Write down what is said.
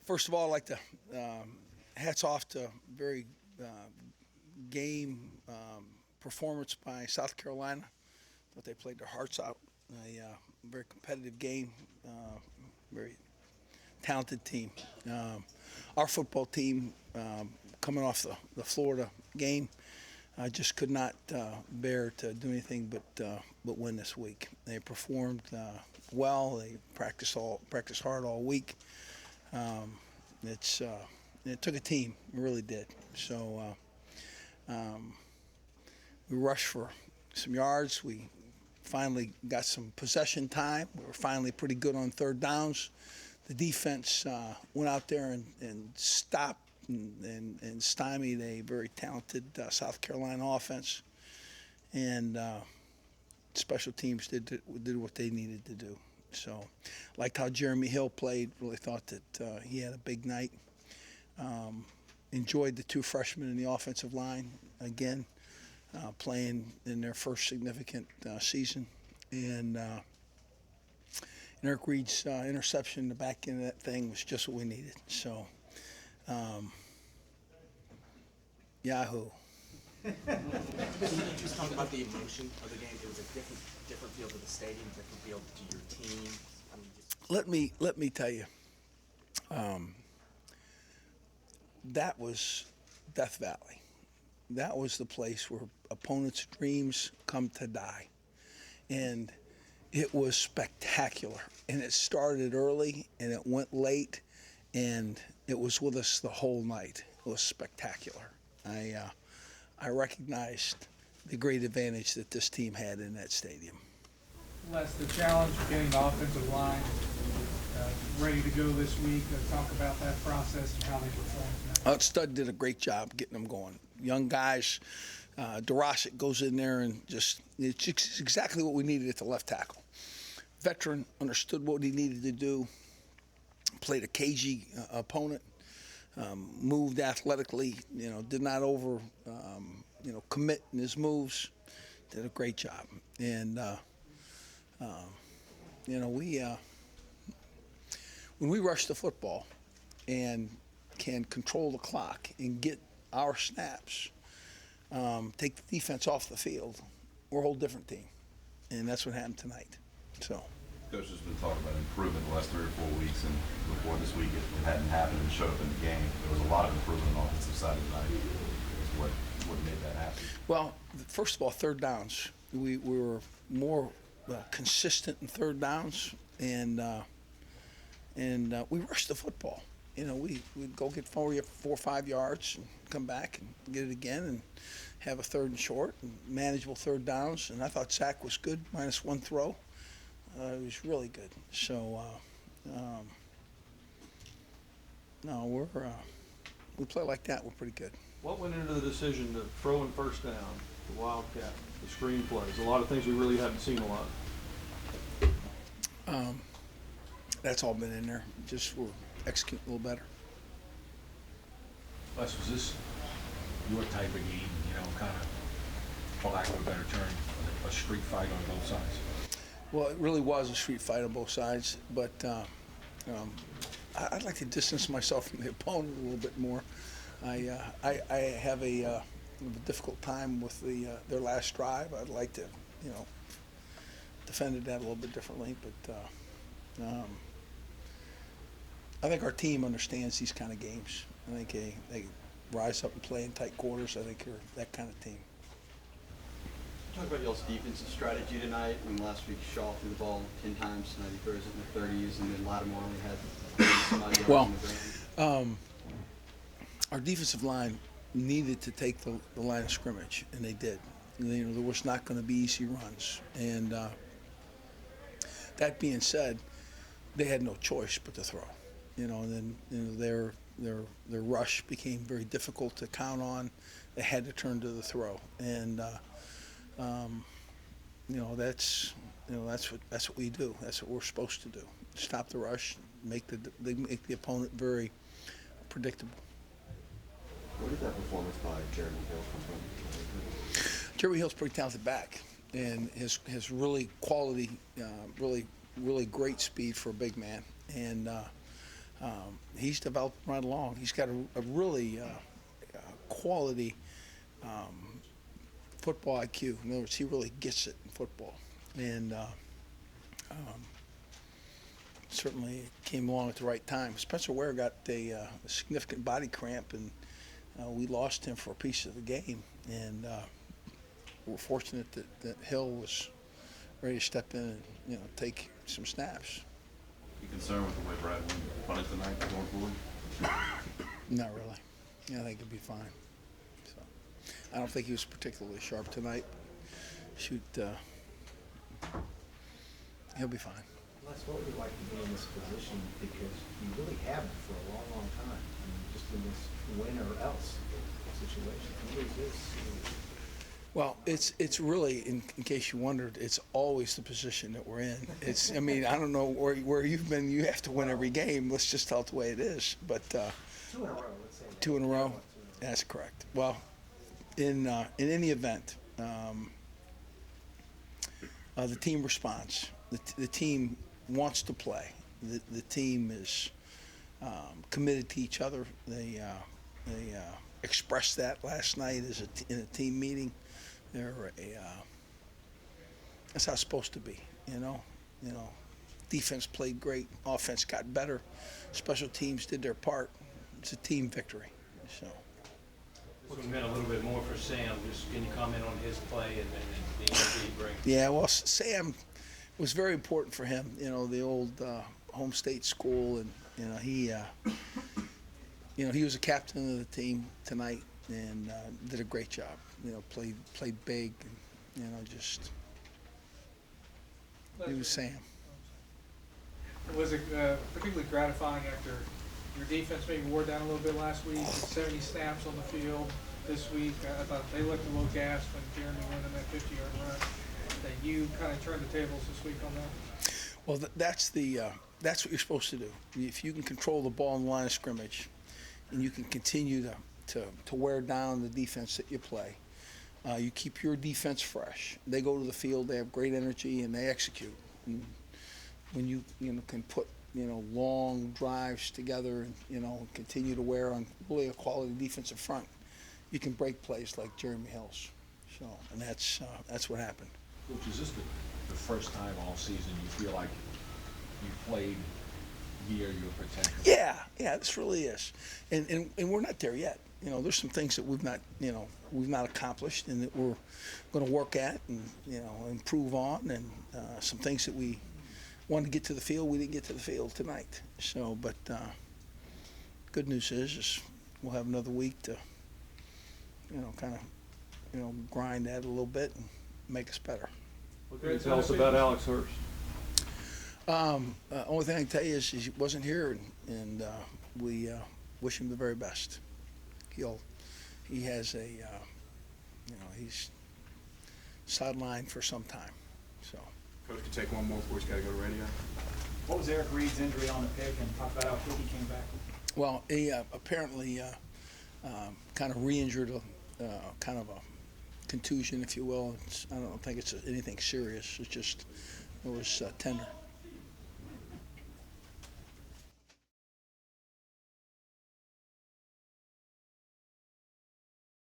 First of all, I'd like to hats off to very game performance by South Carolina. Thought they played their hearts out. A very competitive game, very talented team. Our football team, coming off the Florida game, just could not bear to do anything but win this week. They performed well. They practiced hard all week. It took a team, it really did. So we rushed for some yards. We finally got some possession time. We were finally pretty good on third downs. The defense went out there and stopped and stymied a very talented South Carolina offense. And special teams did what they needed to do. So, liked how Jeremy Hill played. Really thought that he had a big night. Enjoyed the two freshmen in the offensive line again, playing in their first significant season. And Eric Reed's interception in the back end of that thing was just what we needed. So, Yahoo. Can you just talk about the emotion of the game? It was a different feel to the stadium, different feel to your team. I mean, Let me tell you, that was Death Valley. That was the place where opponents' dreams come to die, and it was spectacular. And it started early, and it went late, and it was with us the whole night. It was spectacular. I recognized the great advantage that this team had in that stadium. Les, the challenge of getting the offensive line ready to go this week. Talk about that process and how they performed. Stud did a great job getting them going. Young guys, DeRossick goes in there and it's exactly what we needed at the left tackle. Veteran, understood what he needed to do, played a cagey opponent. Moved athletically, did not commit in his moves. Did a great job. And, when we rush the football and can control the clock and get our snaps, take the defense off the field, we're a whole different team. And that's what happened tonight. So. Coach has been talking about improvement the last 3 or 4 weeks, and before this week it hadn't happened and showed up in the game. There was a lot of improvement on the offensive side of the night. What made that happen? Well, first of all, third downs. We were more consistent in third downs, and we rushed the football. We'd go get 4 or 5 yards and come back and get it again and have a third and short and manageable third downs. And I thought Zach was good, minus one throw. It was really good. So, we play like that. We're pretty good. What went into the decision to throw in first down, the wildcat, the screen plays, a lot of things we really haven't seen a lot? That's all been in there. Just we're executing a little better. Les, was this your type of game, kind of, for lack of a better term, a street fight on both sides? Well, it really was a street fight on both sides, but I'd like to distance myself from the opponent a little bit more. I have a difficult time with their last drive. I'd like to, defend that a little bit differently, but I think our team understands these kind of games. I think they rise up and play in tight quarters. I think they're that kind of team. Talk about y'all's defensive strategy tonight. Last week Shaw threw the ball 10 times, tonight he throws it in the 30s, and then Lattimore only had somebody else on the ground. Our defensive line needed to take the line of scrimmage, and they did. There was not going to be easy runs. And that being said, they had no choice but to throw. And then their rush became very difficult to count on. They had to turn to the throw, and that's what we do. That's what we're supposed to do. Stop the rush, make the opponent very predictable. Where did that performance by Jeremy Hill come from? Jeremy Hill's a pretty talented back, and has really quality, really great speed for a big man, and He's developed right along. He's got a really quality football IQ. In other words, he really gets it in football, and certainly came along at the right time. Spencer Ware got a significant body cramp, and we lost him for a piece of the game. And we're fortunate that Hill was ready to step in and take some snaps. You concerned with the way Brad punted tonight going forward? Not really. Yeah, I think he'll be fine. So, I don't think he was particularly sharp tonight. Shoot, he'll be fine. Les, what would it like to be in this position, because you really haven't for a long, long time? I mean, just in this win or else situation. Who is this? Well, it's really, in case you wondered, it's always the position that we're in. I mean, I don't know where you've been. You have to win every game. Let's just tell it the way it is. But 2 in a row, let's say that. 2 in a row. That's correct. Well, in any event, the team responds. The team wants to play. The team is committed to each other. They expressed that last night in a team meeting. That's how it's supposed to be, you know. Defense played great, offense got better, special teams did their part. It's a team victory. So. This one meant a little bit more for Sam. Just can you comment on his play and the energy he brings? Yeah, well, Sam was very important for him. The old home state school, and he was a captain of the team tonight and did a great job. Played big, and just he was Sam. Was it particularly gratifying after your defense maybe wore down a little bit last week, 70 snaps on the field this week? I thought they looked a little gassed when Jeremy went on that 50-yard run. That you kind of turned the tables this week on that? Well, that's what you're supposed to do. If you can control the ball in the line of scrimmage, and you can continue to wear down the defense that you play, you keep your defense fresh. They go to the field, they have great energy, and they execute. And when you can put long drives together and continue to wear on really a quality defensive front, you can break plays like Jeremy Hill's. So, and that's what happened. Coach, is this the first time all season you feel like you played near your potential? Yeah, this really is, and we're not there yet. There's some things that we've not accomplished, and that we're going to work at and improve on, and some things that we wanted to get to the field, we didn't get to the field tonight. So, but good news is we'll have another week to grind that a little bit and make us better. What can you tell us about Alex Hurst? Only thing I can tell you is he wasn't here, and we wish him the very best. He has he's sidelined for some time. So. Coach, could take one more before he's got to go to radio. What was Eric Reed's injury on the pick, and talk about how quick he came back? Well, he apparently kind of re-injured, kind of a contusion, if you will. I don't think it's anything serious. It was tender.